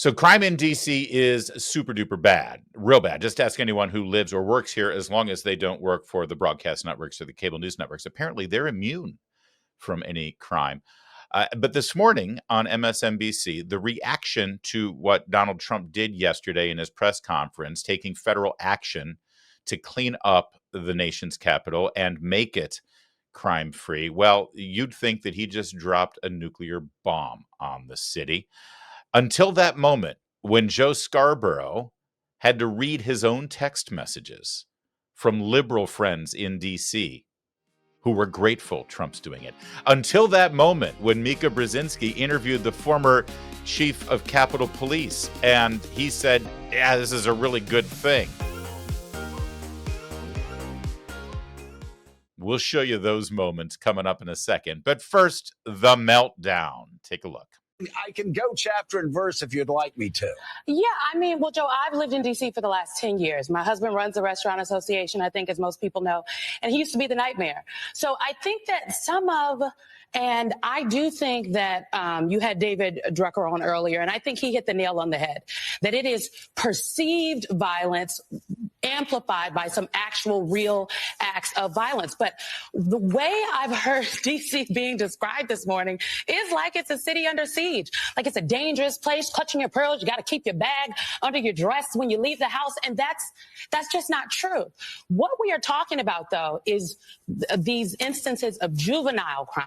So crime in DC is super duper bad, real bad. Just ask anyone who lives or works here, as long as they don't work for the broadcast networks or the cable news networks. Apparently, they're immune from any crime. But this morning on MSNBC, the reaction to what Donald Trump did yesterday in his press conference, taking federal action to clean up the nation's capital and make it crime-free. Well, you'd think that he just dropped a nuclear bomb on the city. Until that moment when Joe Scarborough had to read his own text messages from liberal friends in D.C. who were grateful Trump's doing it. Until that moment when Mika interviewed the former chief of Capitol Police, and he said, yeah, this is a really good thing. We'll show you those moments coming up in a second. But first, the meltdown. Take a look. I can go chapter and verse if you'd like me to. Yeah, I mean, well, Joe, I've lived in D.C. for the last 10 years. My husband runs the Restaurant Association, I think, as most people know, and he used to be the nightmare. So I think that and I do think that you had David Drucker on earlier, and I think he hit the nail on the head, that it is perceived violence amplified by some actual real acts of violence. But the way I've heard D.C. being described this morning is like it's a city under siege, like it's a dangerous place, clutching your pearls. You got to keep your bag under your dress when you leave the house. And that's just not true. What we are talking about, though, is these instances of juvenile crime.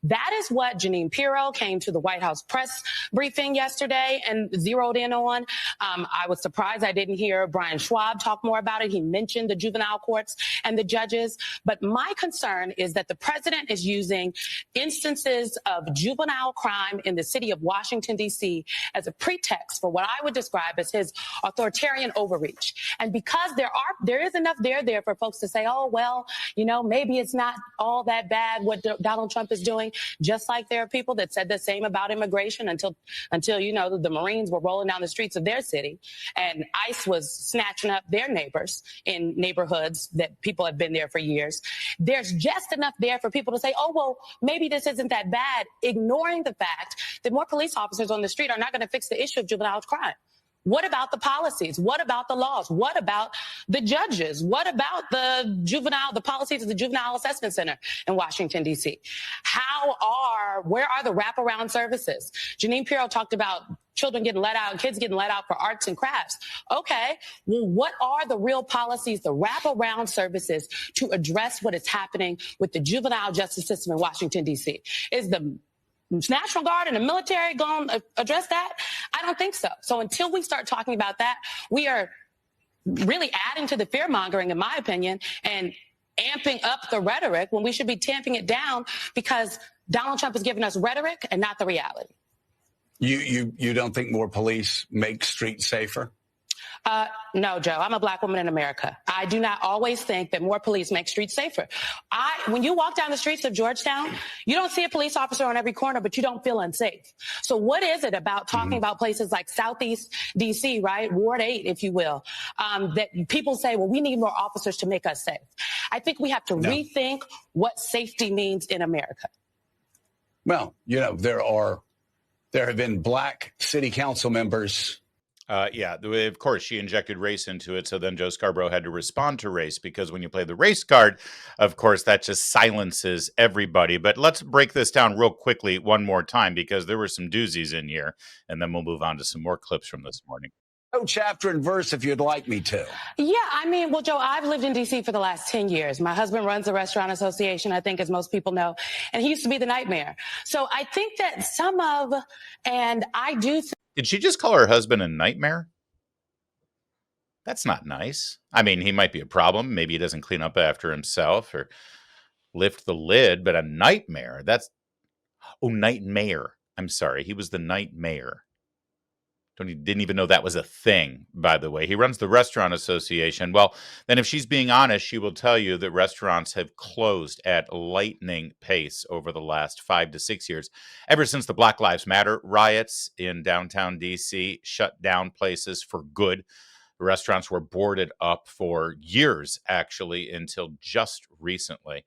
That is what Jeanine Pirro came to the White House press briefing yesterday and zeroed in on. I was surprised I didn't hear Brian Schwab talk more about it. He mentioned the juvenile courts and the judges. But my concern is that the president is using instances of juvenile crime in the city of Washington, D.C. as a pretext for what I would describe as his authoritarian overreach. And because there is enough there for folks to say, oh, well, maybe it's not all that bad what Donald Trump is doing, just like there are people that said the same about immigration until the Marines were rolling down the streets of their city and ICE was snatching up their neighbors in neighborhoods that people have been there for years. There's just enough there for people to say, oh, well, maybe this isn't that bad, ignoring the fact that more police officers on the street are not going to fix the issue of juvenile crime. What about the policies? What about the laws? What about the judges? What about the policies of the Juvenile Assessment Center in Washington, D.C.? Where are the wraparound services? Jeanine Pirro talked about children getting let out, kids getting let out for arts and crafts. Okay, well, what are the real policies, the wraparound services to address what is happening with the juvenile justice system in Washington, D.C.? Is the National Guard and the military going to address that? I don't think so. So until we start talking about that, we are really adding to the fear mongering, in my opinion, and amping up the rhetoric when we should be tamping it down, because Donald Trump is giving us rhetoric and not the reality. You don't think more police make streets safer? No, Joe, I'm a black woman in America. I do not always think that more police make streets safer. When you walk down the streets of Georgetown, you don't see a police officer on every corner, but you don't feel unsafe. So what is it about talking about places like Southeast D.C., right? Ward 8, if you will, that people say, well, we need more officers to make us safe. I think we have to rethink what safety means in America. Well, there have been black city council members. Of course, she injected race into it. So then Joe Scarborough had to respond to race, because when you play the race card, of course, that just silences everybody. But let's break this down real quickly one more time, because there were some doozies in here. And then we'll move on to some more clips from this morning. Go chapter and verse if you'd like me to. Yeah, I mean, well, Joe, I've lived in D.C. for the last 10 years. My husband runs the Restaurant Association, I think, as most people know, and he used to be the nightmare. So I think that Did she just call her husband a nightmare? That's not nice. I mean, he might be a problem. Maybe he doesn't clean up after himself or lift the lid, but a nightmare. Nightmare. I'm sorry. He was the nightmare. Didn't even know that was a thing, by the way. He runs the Restaurant Association. Well, then if she's being honest, she will tell you that restaurants have closed at lightning pace over the last 5 to 6 years. Ever since the Black Lives Matter riots in downtown D.C. shut down places for good. Restaurants were boarded up for years, actually, until just recently.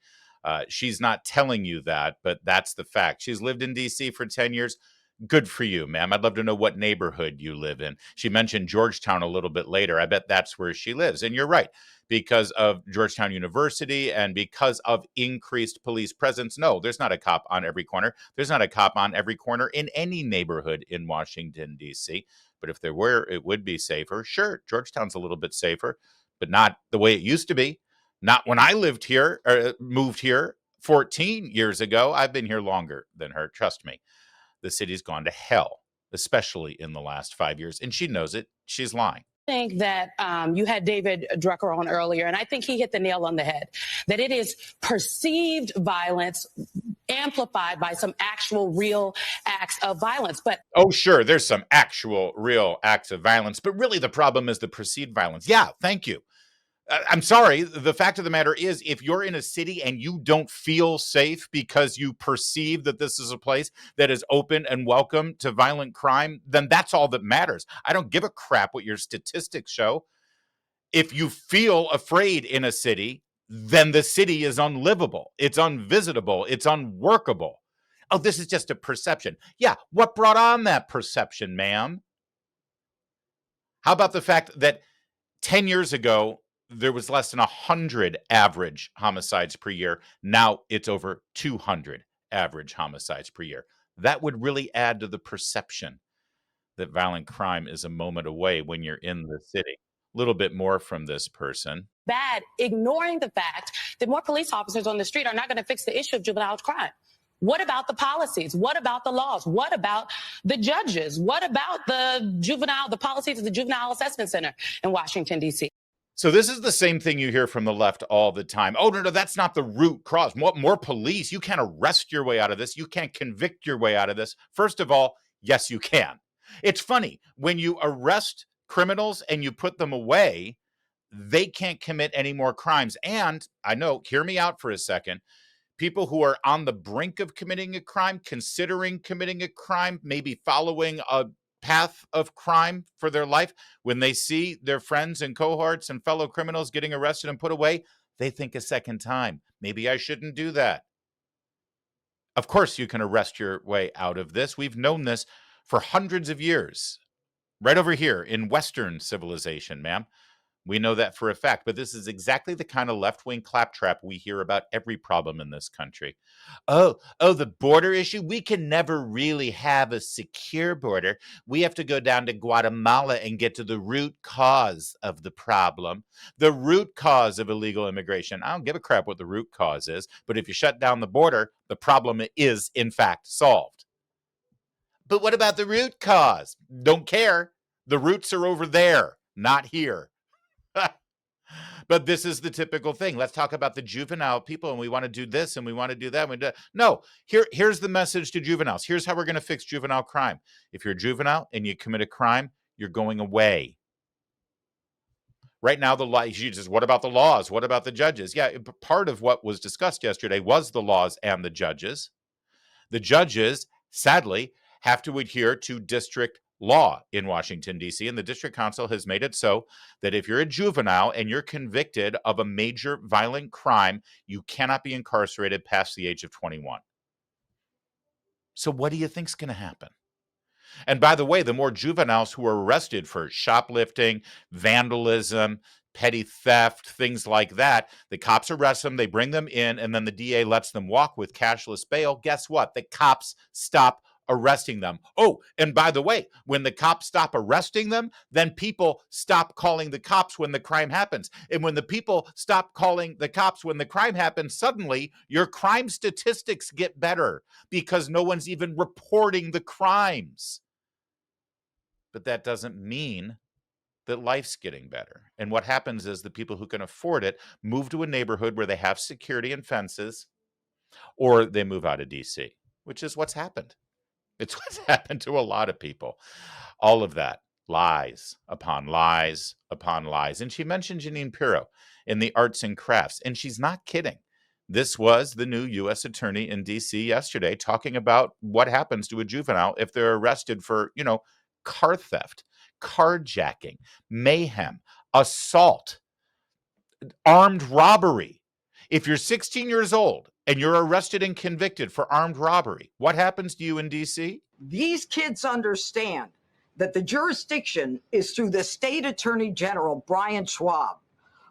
She's not telling you that, but that's the fact. She's lived in D.C. for 10 years. Good for you, ma'am. I'd love to know what neighborhood you live in. She mentioned Georgetown a little bit later. I bet that's where she lives. And you're right. Because of Georgetown University and because of increased police presence, no, there's not a cop on every corner. There's not a cop on every corner in any neighborhood in Washington, D.C. But if there were, it would be safer. Sure, Georgetown's a little bit safer, but not the way it used to be. Not when I lived here or moved here 14 years ago. I've been here longer than her. Trust me. The city's gone to hell, especially in the last 5 years. And she knows it. She's lying. I think that you had David Drucker on earlier, and I think he hit the nail on the head, that it is perceived violence amplified by some actual real acts of violence. But oh, sure, there's some actual real acts of violence, but really the problem is the perceived violence. Yeah, thank you. I'm sorry. The fact of the matter is, if you're in a city and you don't feel safe because you perceive that this is a place that is open and welcome to violent crime, then that's all that matters. I don't give a crap what your statistics show. If you feel afraid in a city, then the city is unlivable. It's unvisitable. It's unworkable. Oh, this is just a perception. Yeah, what brought on that perception, ma'am? How about the fact that 10 years ago, there was less than 100 average homicides per year. Now it's over 200 average homicides per year. That would really add to the perception that violent crime is a moment away when you're in the city. A little bit more from this person. Bad, ignoring the fact that more police officers on the street are not going to fix the issue of juvenile crime. What about the policies? What about the laws? What about the judges? What about the policies of the Juvenile Assessment Center in Washington, D.C.? So this is the same thing you hear from the left all the time. Oh, no, that's not the root cause. More police. You can't arrest your way out of this. You can't convict your way out of this. First of all, yes, you can. It's funny. When you arrest criminals and you put them away, they can't commit any more crimes. And I know, hear me out for a second. People who are on the brink of committing a crime, considering committing a crime, maybe following a path of crime for their life, when they see their friends and cohorts and fellow criminals getting arrested and put away, they think a second time, maybe I shouldn't do that. Of course, you can arrest your way out of this. We've known this for hundreds of years, right over here in Western civilization, ma'am. We know that for a fact, but this is exactly the kind of left-wing claptrap we hear about every problem in this country. Oh, the border issue? We can never really have a secure border. We have to go down to Guatemala and get to the root cause of the problem, the root cause of illegal immigration. I don't give a crap what the root cause is, but if you shut down the border, the problem is, in fact, solved. But what about the root cause? Don't care. The roots are over there, not here. But this is the typical thing. Let's talk about the juvenile people, and we want to do this and we want to do that. No, here's the message to juveniles. Here's how we're going to fix juvenile crime. If you're a juvenile and you commit a crime, you're going away. Right now, the law, what about the laws? What about the judges? Yeah, part of what was discussed yesterday was the laws and the judges. The judges, sadly, have to adhere to district law in Washington, D.C., and the district council has made it so that if you're a juvenile and you're convicted of a major violent crime, you cannot be incarcerated past the age of 21. So what do you think's going to happen? And by the way, the more juveniles who are arrested for shoplifting, vandalism, petty theft, things like that, the cops arrest them, they bring them in, and then the DA lets them walk with cashless bail. Guess what? The cops stop arresting them. Oh, and by the way, when the cops stop arresting them, then people stop calling the cops when the crime happens. And when the people stop calling the cops when the crime happens, suddenly your crime statistics get better because no one's even reporting the crimes. But that doesn't mean that life's getting better. And what happens is the people who can afford it move to a neighborhood where they have security and fences, or they move out of DC, which is what's happened. It's what's happened to a lot of people. All of that, lies upon lies upon lies. And she mentioned Jeanine Pirro in the arts and crafts, and she's not kidding. This was the new U.S. attorney in D.C. yesterday talking about what happens to a juvenile if they're arrested for, car theft, carjacking, mayhem, assault, armed robbery. If you're 16 years old and you're arrested and convicted for armed robbery, what happens to you in D.C.? These kids understand that the jurisdiction is through the state attorney general, Brian Schwab.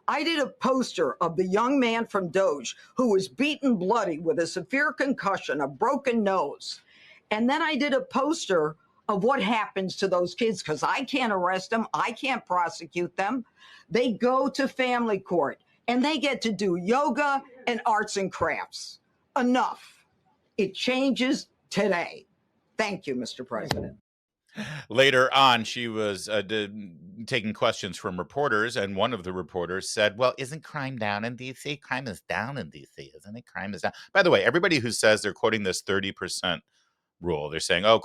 I did a poster of the young man from Doge who was beaten bloody with a severe concussion, a broken nose. And then I did a poster of what happens to those kids because I can't arrest them. I can't prosecute them. They go to family court and they get to do yoga and arts and crafts. Enough. It changes today. Thank you, Mr. President. Later on, she was taking questions from reporters, and one of the reporters said, well, isn't crime down in D.C.? Crime is down in D.C., isn't it? Crime is down. By the way, everybody who says they're quoting this 30% rule, they're saying, oh,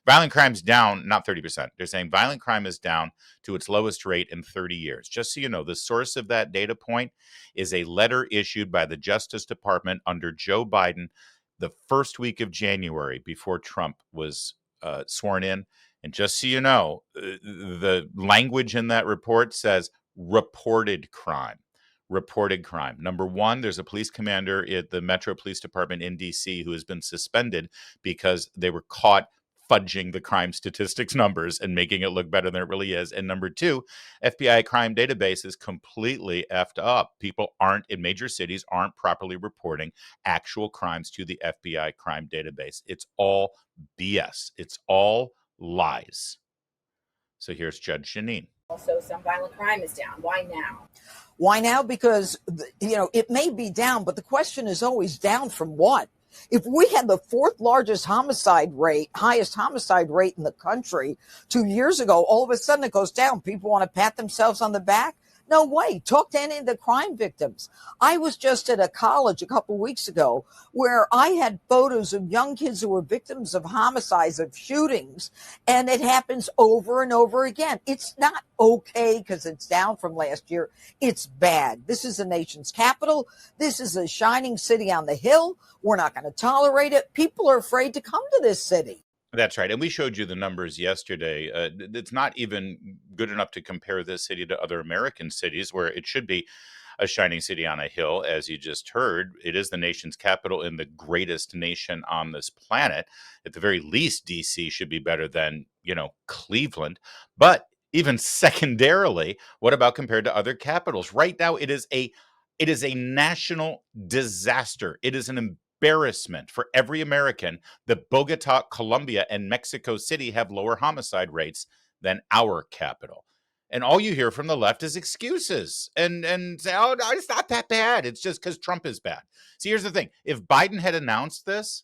violent crime's down, not 30%. They're saying violent crime is down to its lowest rate in 30 years. Just so you know, the source of that data point is a letter issued by the Justice Department under Joe Biden the first week of January before Trump was sworn in. And just so you know, the language in that report says reported crime. Reported crime. Number one, there's a police commander at the Metro Police Department in D.C. who has been suspended because they were caught fudging the crime statistics numbers and making it look better than it really is. And number two, FBI crime database is completely effed up. People in major cities aren't properly reporting actual crimes to the FBI crime database. It's all BS. It's all lies. So here's Judge Janine. Also, some violent crime is down. Why now? Why now? Because, it may be down, but the question is always down from what? If we had the fourth highest homicide rate in the country 2 years ago, all of a sudden it goes down. People want to pat themselves on the back. No way. Talk to any of the crime victims. I was just at a college a couple of weeks ago where I had photos of young kids who were victims of homicides, of shootings, and it happens over and over again. It's not okay because it's down from last year. It's bad. This is the nation's capital. This is a shining city on the hill. We're not going to tolerate it. People are afraid to come to this city. That's right. And we showed you the numbers yesterday. It's not even good enough to compare this city to other American cities where it should be a shining city on a hill. As you just heard, it is the nation's capital and the greatest nation on this planet. At the very least, D.C. should be better than, Cleveland. But even secondarily, what about compared to other capitals? Right now, it is a national disaster. It is an embarrassment for every American that Bogota, Colombia, and Mexico City have lower homicide rates than our capital. And all you hear from the left is excuses and say, oh, no, it's not that bad. It's just because Trump is bad. See, here's the thing. If Biden had announced this,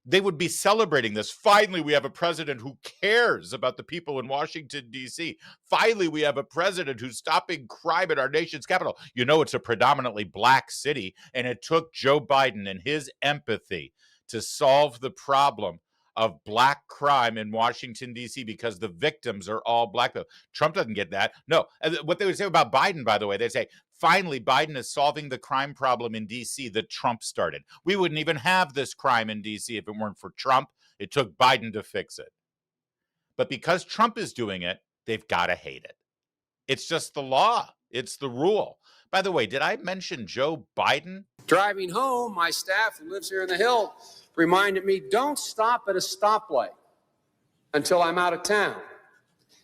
they would be celebrating this. Finally, we have a president who cares about the people in Washington, D.C. Finally, we have a president who's stopping crime in our nation's capital. It's a predominantly black city, and it took Joe Biden and his empathy to solve the problem of black crime in Washington, D.C. because the victims are all black. Trump doesn't get that. No, what they would say about Biden, by the way, they say, finally, Biden is solving the crime problem in D.C. that Trump started. We wouldn't even have this crime in D.C. if it weren't for Trump. It took Biden to fix it. But because Trump is doing it, they've got to hate it. It's just the law. It's the rule. By the way, did I mention Joe Biden? Driving home, my staff who lives here in the Hill reminded me, don't stop at a stoplight until I'm out of town.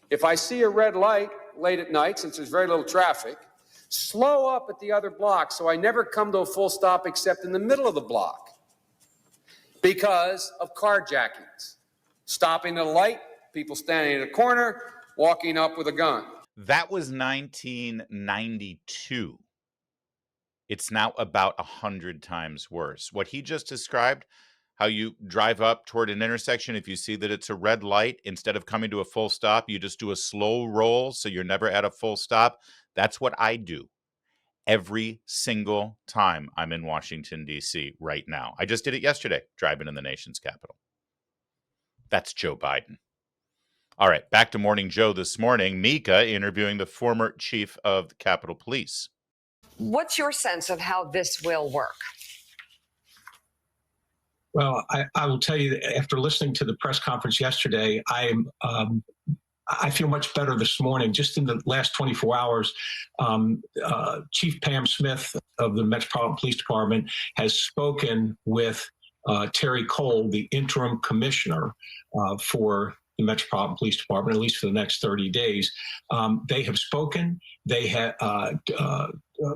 If I see a red light late at night, since there's very little traffic, slow up at the other block so I never come to a full stop except in the middle of the block because of carjackings. Stopping at a light, people standing in a corner, walking up with a gun. That was 1992. It's now about 100 times worse. What he just described, how you drive up toward an intersection, if you see that it's a red light, instead of coming to a full stop, you just do a slow roll so you're never at a full stop. That's what I do every single time I'm in Washington, D.C. right now. I just did it yesterday, driving in the nation's capital. That's Joe Biden. All right, back to Morning Joe this morning. Mika interviewing the former chief of the Capitol Police. What's your sense of how this will work? Well, I will tell you that after listening to the press conference yesterday, I feel much better this morning. Just in the last 24 hours, Chief Pam Smith of the Metropolitan Police Department has spoken with Terry Cole, the interim commissioner for the Metropolitan Police Department, at least for the next 30 days. They have spoken. They have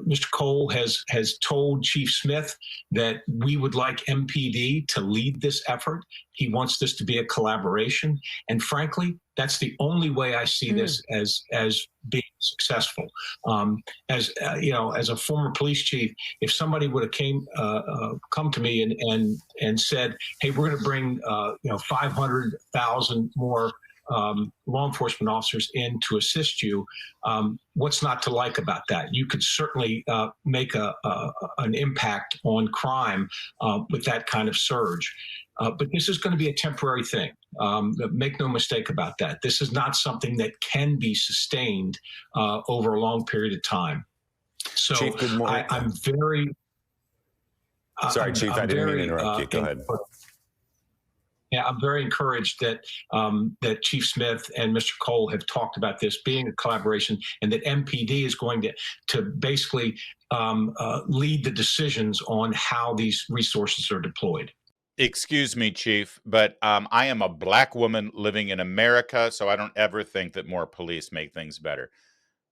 Mr. Cole has told Chief Smith that we would like MPD to lead this effort. He wants this to be a collaboration, and frankly, that's the only way I see this as being successful. As a former police chief, if somebody would have come to me and said, "Hey, we're going to bring 500,000 more law enforcement officers in to assist you," what's not to like about that? You could certainly make an impact on crime with that kind of surge. But this is going to be a temporary thing. Make no mistake about that. This is not something that can be sustained over a long period of time. So Chief, good morning. I'm very... Sorry, Chief, I didn't mean to interrupt you. Go ahead. Yeah, I'm very encouraged that that Chief Smith and Mr. Cole have talked about this being a collaboration, and that MPD is going to basically lead the decisions on how these resources are deployed. Excuse me, Chief, but I am a black woman living in America, so I don't ever think that more police make things better.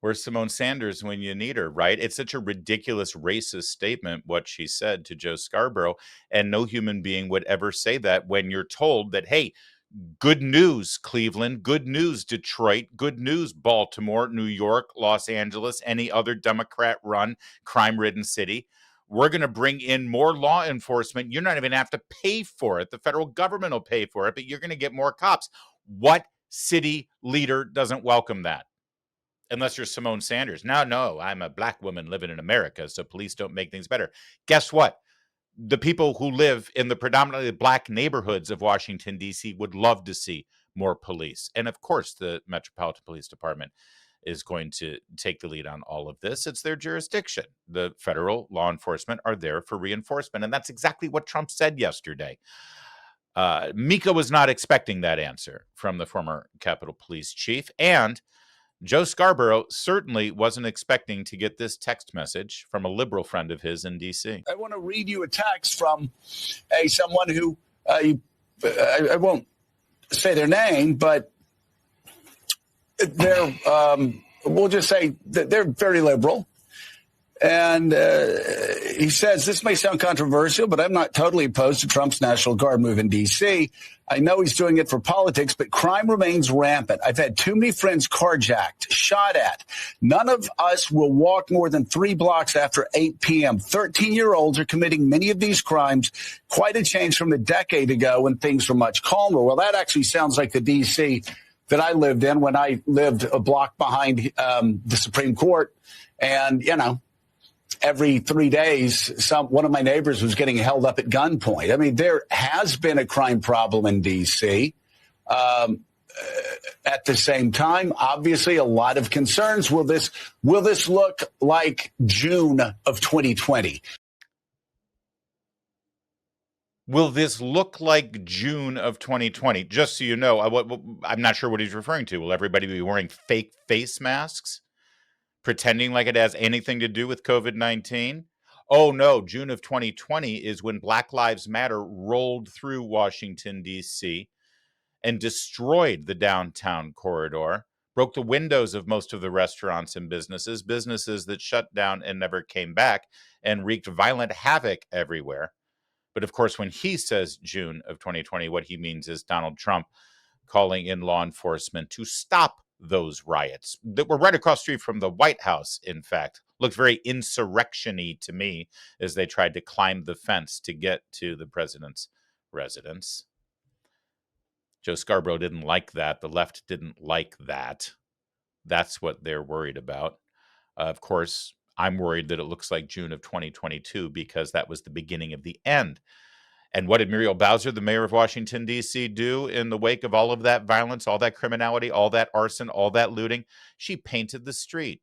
Where's Simone Sanders when you need her, right? It's such a ridiculous racist statement, what she said to Joe Scarborough, and no human being would ever say that when you're told that, hey, good news, Cleveland, good news, Detroit, good news, Baltimore, New York, Los Angeles, any other Democrat-run, crime-ridden city. We're going to bring in more law enforcement. You're not even going to have to pay for it. The federal government will pay for it, but you're going to get more cops. What city leader doesn't welcome that? Unless you're Simone Sanders. No, I'm a black woman living in America, so police don't make things better. Guess what? The people who live in the predominantly black neighborhoods of Washington, D.C. would love to see more police. And of course, the Metropolitan Police Department is going to take the lead on all of this. It's their jurisdiction. The federal law enforcement are there for reinforcement. And that's exactly what Trump said yesterday. Mika was not expecting that answer from the former Capitol Police chief. And Joe Scarborough certainly wasn't expecting to get this text message from a liberal friend of his in D.C. I want to read you a text from someone who, I won't say their name, but they're, we'll just say that they're very liberal. And he says, this may sound controversial, but I'm not totally opposed to Trump's National Guard move in D.C. I know he's doing it for politics, but crime remains rampant. I've had too many friends carjacked, shot at. None of us will walk more than 3 blocks after 8 p.m. 13-year-olds are committing many of these crimes. Quite a change from a decade ago when things were much calmer. Well, that actually sounds like the D.C. that I lived in when I lived a block behind the Supreme Court. And, you know, every 3 days, one of my neighbors was getting held up at gunpoint. I mean, there has been a crime problem in D.C. At the same time, obviously, a lot of concerns. Will this look like June of 2020? Will this look like June of 2020? Just so you know, I'm not sure what he's referring to. Will everybody be wearing fake face masks, pretending like it has anything to do with COVID-19? Oh, no, June of 2020 is when Black Lives Matter rolled through Washington, D.C. and destroyed the downtown corridor, broke the windows of most of the restaurants and businesses that shut down and never came back, and wreaked violent havoc everywhere. But of course, when he says June of 2020, what he means is Donald Trump calling in law enforcement to stop those riots that were right across the street from the White House, in fact. Looked very insurrection-y to me as they tried to climb the fence to get to the president's residence. Joe Scarborough didn't like that. The left didn't like that. That's what they're worried about. Of course, I'm worried that it looks like June of 2022 because that was the beginning of the end. And what did Muriel Bowser, the mayor of Washington, D.C., do in the wake of all of that violence, all that criminality, all that arson, all that looting? She painted the street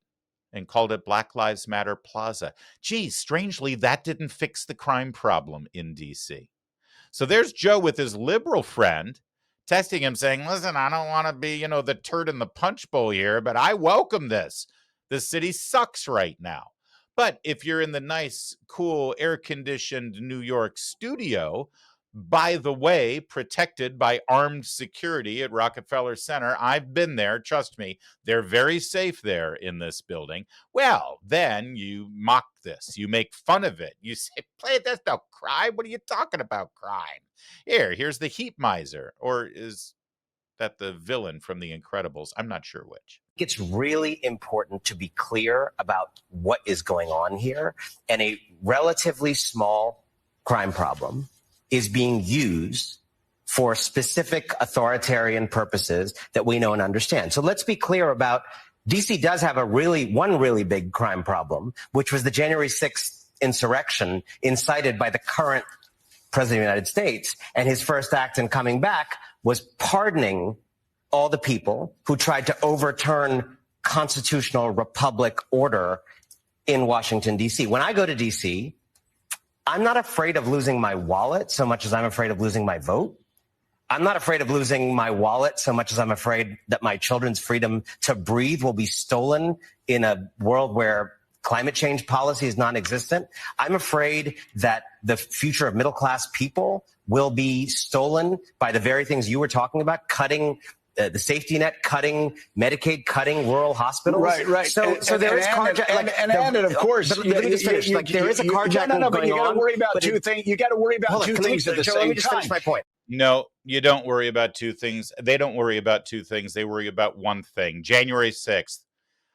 and called it Black Lives Matter Plaza. Gee, strangely, that didn't fix the crime problem in D.C. So there's Joe with his liberal friend texting him saying, listen, I don't want to be, the turd in the punch bowl here, but I welcome this. The city sucks right now. But if you're in the nice, cool, air-conditioned New York studio, by the way, protected by armed security at Rockefeller Center. I've been there. Trust me, they're very safe there in this building. Well, then you mock this. You make fun of it. You say, "Play, that's no crime. What are you talking about, crime? Here's the heat miser." Or is that the villain from The Incredibles? I'm not sure which. It's really important to be clear about what is going on here. And a relatively small crime problem is being used for specific authoritarian purposes that we know and understand. So let's be clear about DC does have one really big crime problem, which was the January 6th insurrection incited by the current president of the United States. And his first act in coming back was pardoning all the people who tried to overturn constitutional republic order in Washington, D.C. When I go to D.C., I'm not afraid of losing my wallet so much as I'm afraid of losing my vote. I'm not afraid of losing my wallet so much as I'm afraid that my children's freedom to breathe will be stolen in a world where climate change policy is non-existent. I'm afraid that the future of middle-class people will be stolen by the very things you were talking about, cutting the safety net, cutting Medicaid, cutting rural hospitals. Right. So there is carjacking. And of course, let me just finish. There is a carjacking going on. You got to worry about two things. You got to worry about two things at the same time. Let me just finish my point. No, you don't worry about two things. They don't worry about two things. They worry about one thing. January 6th.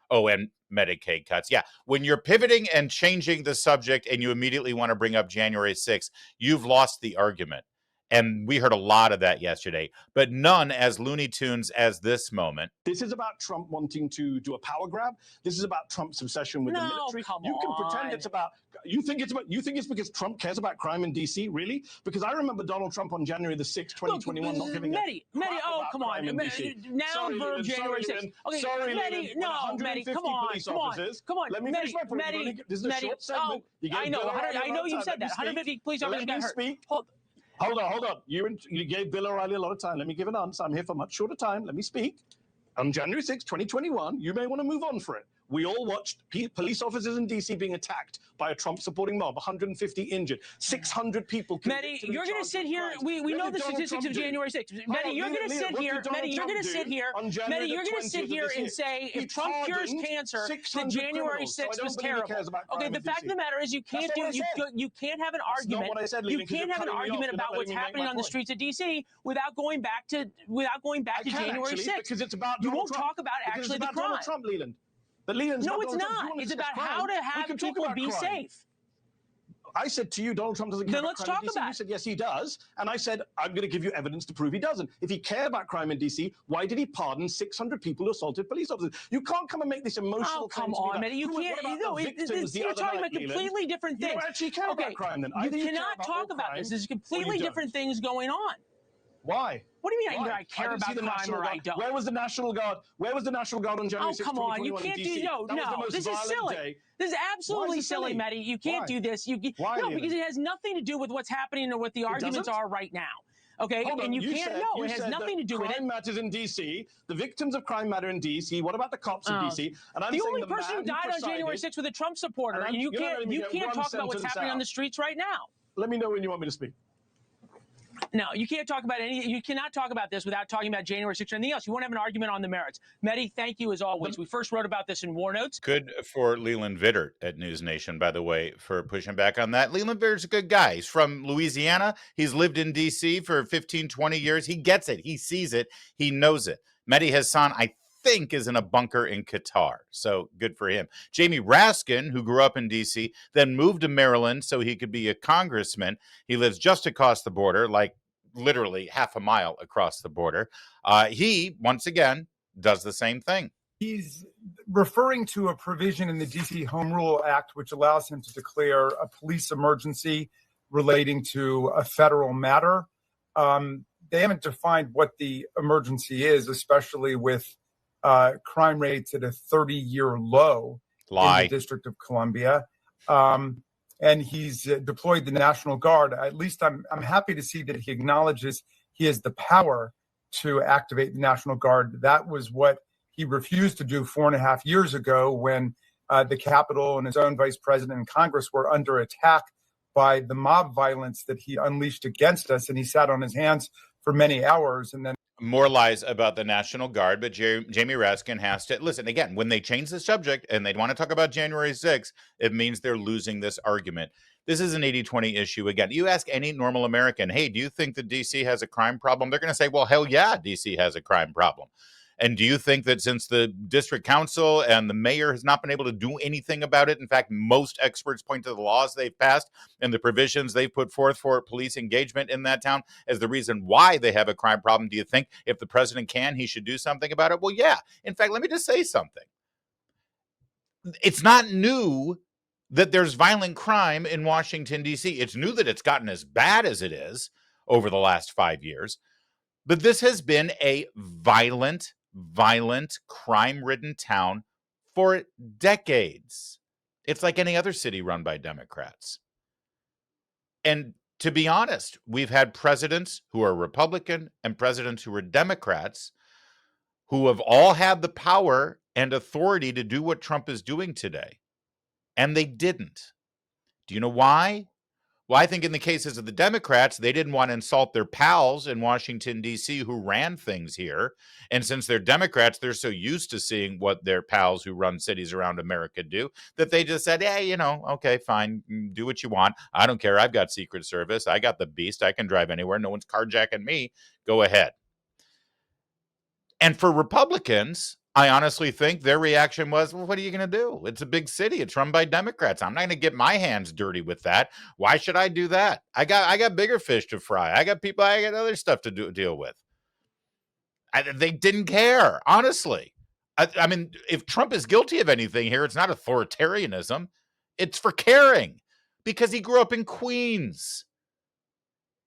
Oh, and Medicaid cuts. Yeah. When you're pivoting and changing the subject and you immediately want to bring up January 6th, you've lost the argument. And we heard a lot of that yesterday, but none as Looney Tunes as this moment. This is about Trump wanting to do a power grab. This is about Trump's obsession with the military. You can pretend it's about. You think it's because Trump cares about crime in D.C. Really? Because I remember Donald Trump on January the 6th, 2021, not giving Mehdi, oh, come on. Now verb January 6th. Okay, sorry, Mehdi, no, Mehdi, come on. Let me finish my point. Mehdi, this is a short segment. I know you said that. 150 police officers got hurt. Hold on. You gave Bill O'Reilly a lot of time. Let me give an answer. I'm here for much shorter time. Let me speak. On January 6, 2021, you may want to move on for it. We all watched police officers in D.C. being attacked by a Trump-supporting mob, 150 injured, 600 people Mehdi, you're going to sit here. We know the statistics of January 6th. Mehdi, you're going to sit here. Mehdi, you're going to sit here. Mehdi, you're going to sit here and say if Trump cures cancer, then January 6th was terrible. Okay, the fact of the matter is you can't have an argument. You can't have an argument about what's happening on the streets of D.C. without going back to January 6th. Because it's about you won't talk about actually the crime. Donald Trump, Leland. No, it's not. It's about how to have people be safe. I said to you, Donald Trump doesn't care about crime in D.C. You said, yes, he does. And I said, I'm going to give you evidence to prove he doesn't. If he cared about crime in D.C., why did he pardon 600 people who assaulted police officers? You can't come and make this emotional claim. Oh, come on, Mehdi. You can't. You're talking about completely different things. You don't actually care about crime, then. You cannot talk about this. There's completely different things going on. Why? What do you mean either I care about crime or I don't? Where was the National Guard? Where was the National Guard on January 6th, 2021 come on. You can't do no. This is silly. This is absolutely silly, Mehdi. You can't do this. Why? No, because it has nothing to do with what's happening or what the arguments are right now. Okay, and you can't. No, it has nothing to do with it. Crime matters in D.C. The victims of crime matter in D.C. What about the cops in D.C.? And I'm the only person who died on January 6th was a Trump supporter, and you can't talk about what's happening on the streets right now. Let me know when you want me to speak. No, you can't talk about you cannot talk about this without talking about January 6th or anything else. You won't have an argument on the merits. Mehdi, thank you as always. We first wrote about this in War Notes. Good for Leland Vittert at News Nation, by the way, for pushing back on that. Leland Vittert's a good guy. He's from Louisiana. He's lived in D.C. for 15, 20 years. He gets it. He sees it. He knows it. Mehdi Hassan, I think, is in a bunker in Qatar. So good for him. Jamie Raskin, who grew up in D.C., then moved to Maryland so he could be a congressman. He lives just across the border, like literally half a mile across the border. He, once again, does the same thing. He's referring to a provision in the D.C. Home Rule Act, which allows him to declare a police emergency relating to a federal matter. They haven't defined what the emergency is, especially with crime rates at a 30-year low in the District of Columbia. And he's deployed the National Guard. At least I'm happy to see that he acknowledges he has the power to activate the National Guard. That was what he refused to do 4.5 years ago when the Capitol and his own vice president and Congress were under attack by the mob violence that he unleashed against us. And he sat on his hands for many hours. And then more lies about the National Guard, but Jamie Raskin has to listen again. When they change the subject and they want to talk about January 6th, it means they're losing this argument. This is an 80-20 issue. Again, you ask any normal American, hey, do you think that DC has a crime problem? They're going to say, well, hell yeah, DC has a crime problem. And do you think that since the district council and the mayor has not been able to do anything about it, in fact, most experts point to the laws they've passed and the provisions they've put forth for police engagement in that town as the reason why they have a crime problem? Do you think if the president can, he should do something about it? Well, yeah. In fact, let me just say something. It's not new that there's violent crime in Washington, D.C. It's new that it's gotten as bad as it is over the last 5 years. But this has been a violent, crime-ridden town for decades. It's like any other city run by Democrats. And to be honest, we've had presidents who are Republican and presidents who are Democrats who have all had the power and authority to do what Trump is doing today. And they didn't. Do you know why? Well, I think in the cases of the Democrats, they didn't want to insult their pals in Washington, D.C., who ran things here. And since they're Democrats, they're so used to seeing what their pals who run cities around America do that they just said, hey, okay, fine, do what you want. I don't care. I've got Secret Service. I got the beast. I can drive anywhere. No one's carjacking me. Go ahead. And for Republicans, I honestly think their reaction was, well, what are you going to do? It's a big city. It's run by Democrats. I'm not going to get my hands dirty with that. Why should I do that? I got bigger fish to fry. I got other stuff to deal with. They didn't care, honestly. I mean, if Trump is guilty of anything here, it's not authoritarianism. It's for caring because he grew up in Queens.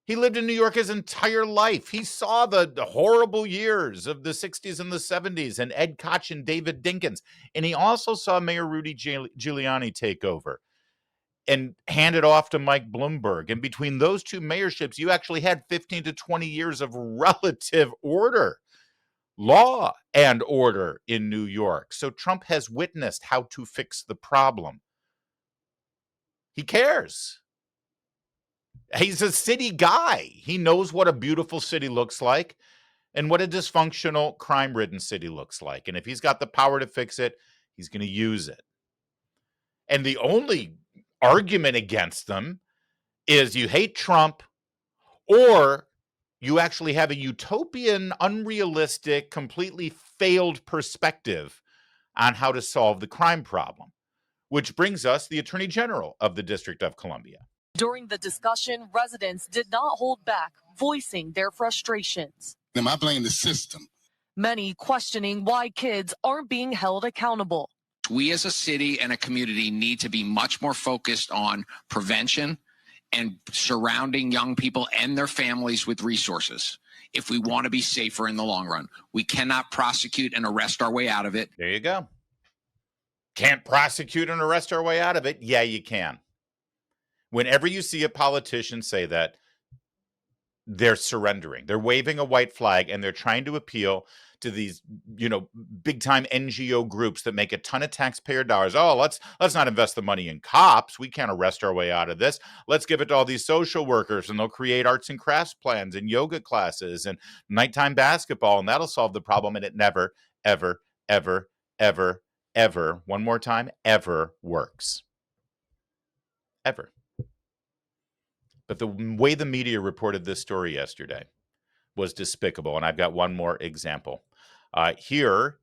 He lived in New York his entire life. He saw the horrible years of the 60s and the 70s and Ed Koch and David Dinkins. And he also saw Mayor Rudy Giuliani take over and hand it off to Mike Bloomberg. And between those two mayorships, you actually had 15 to 20 years of relative order, law and order in New York. So Trump has witnessed how to fix the problem. He cares. He's a city guy. He knows what a beautiful city looks like and what a dysfunctional, crime-ridden city looks like. And if he's got the power to fix it, he's going to use it. And the only argument against them is you hate Trump or you actually have a utopian, unrealistic, completely failed perspective on how to solve the crime problem, which brings us the Attorney General of the District of Columbia. During the discussion, residents did not hold back, voicing their frustrations. I blame the system. Many questioning why kids aren't being held accountable. We as a city and a community need to be much more focused on prevention and surrounding young people and their families with resources if we want to be safer in the long run. We cannot prosecute and arrest our way out of it. There you go. Can't prosecute and arrest our way out of it? Yeah, you can. Whenever you see a politician say that, they're surrendering. They're waving a white flag and they're trying to appeal to these, big time NGO groups that make a ton of taxpayer dollars. Oh, let's not invest the money in cops. We can't arrest our way out of this. Let's give it to all these social workers and they'll create arts and crafts plans and yoga classes and nighttime basketball and that'll solve the problem. And it never, ever, ever, ever, ever, one more time, ever works. Ever. But the way the media reported this story yesterday was despicable. And I've got one more example. Here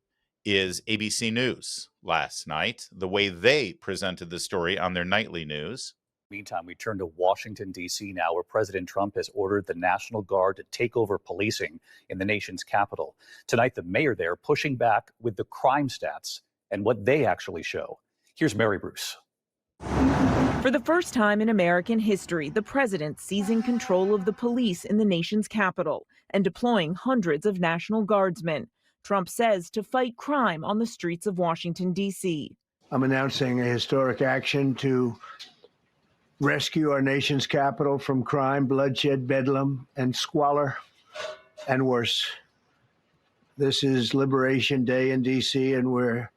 is ABC News last night, the way they presented the story on their nightly news. Meantime, we turn to Washington, D.C. now, where President Trump has ordered the National Guard to take over policing in the nation's capital. Tonight, the mayor there pushing back with the crime stats and what they actually show. Here's Mary Bruce. For the first time in American history, the president seizing control of the police in the nation's capital and deploying hundreds of National Guardsmen. Trump says to fight crime on the streets of Washington, D.C. I'm announcing a historic action to rescue our nation's capital from crime, bloodshed, bedlam, and squalor, and worse. This is Liberation Day in D.C., and we're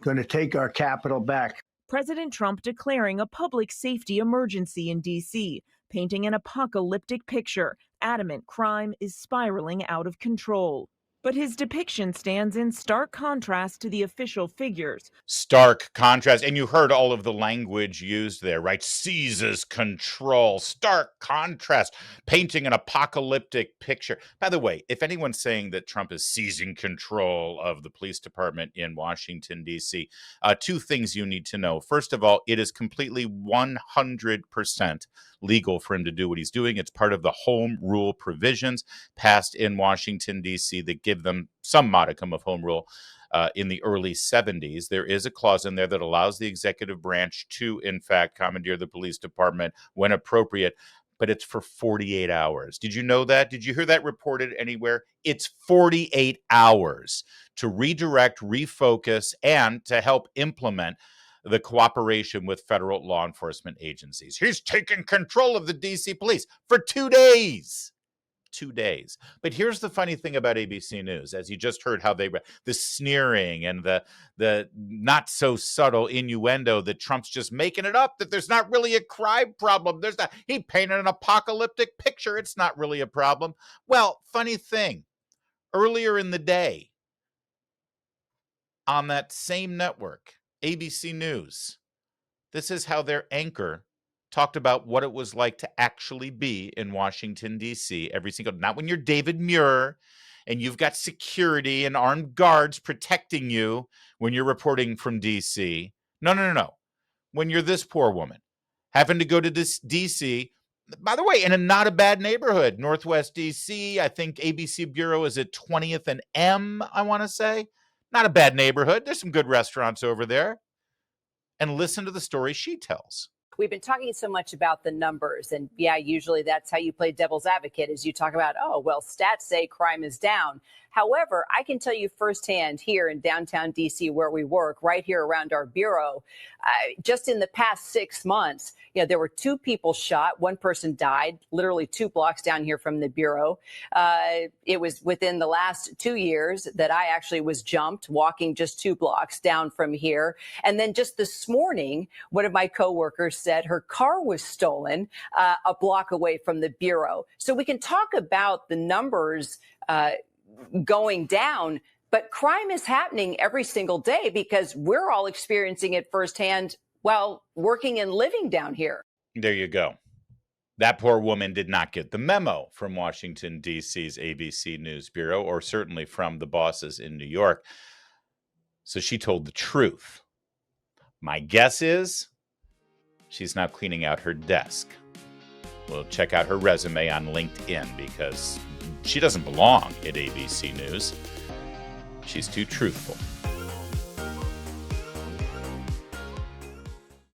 going to take our capital back. President Trump declaring a public safety emergency in D.C., painting an apocalyptic picture, adamant crime is spiraling out of control. But his depiction stands in stark contrast to the official figures. Stark contrast. And you heard all of the language used there, right? Seizes control. Stark contrast. Painting an apocalyptic picture. By the way, if anyone's saying that Trump is seizing control of the police department in Washington, D.C., two things you need to know. First of all, it is completely 100% legal for him to do what he's doing. It's part of the home rule provisions passed in Washington, D.C. that give them some modicum of home rule in the early 70s. There is a clause in there that allows the executive branch to, in fact, commandeer the police department when appropriate, but it's for 48 hours. Did you know that? Did you hear that reported anywhere? It's 48 hours to redirect, refocus, and to help implement the cooperation with federal law enforcement agencies. He's taken control of the D.C. police for 2 days. 2 days. But here's the funny thing about ABC News, as you just heard how the sneering and the not so subtle innuendo that Trump's just making it up, that there's not really a crime problem. He painted an apocalyptic picture. It's not really a problem. Well, funny thing, earlier in the day on that same network, ABC News, this is how their anchor talked about what it was like to actually be in Washington, D.C. Not when you're David Muir and you've got security and armed guards protecting you when you're reporting from D.C. No. When you're this poor woman having to go to this D.C., by the way, in a not a bad neighborhood, Northwest D.C., I think ABC Bureau is at 20th and M, I want to say. Not a bad neighborhood. There's some good restaurants over there. And listen to the story she tells. We've been talking so much about the numbers, and yeah, usually that's how you play devil's advocate, is you talk about, oh, well, stats say crime is down. However, I can tell you firsthand here in downtown D.C. where we work, right here around our bureau, just in the past 6 months, there were 2 people shot. 1 person died, literally 2 blocks down here from the bureau. It was within the last 2 years that I actually was jumped walking just 2 blocks down from here. And then just this morning, one of my coworkers said her car was stolen a block away from the bureau. So we can talk about the numbers going down, but crime is happening every single day because we're all experiencing it firsthand while working and living down here. There you go. That poor woman did not get the memo from Washington, D.C.'s ABC News Bureau, or certainly from the bosses in New York. So she told the truth. My guess is she's now cleaning out her desk. We'll check out her resume on LinkedIn because she doesn't belong at ABC News. She's too truthful.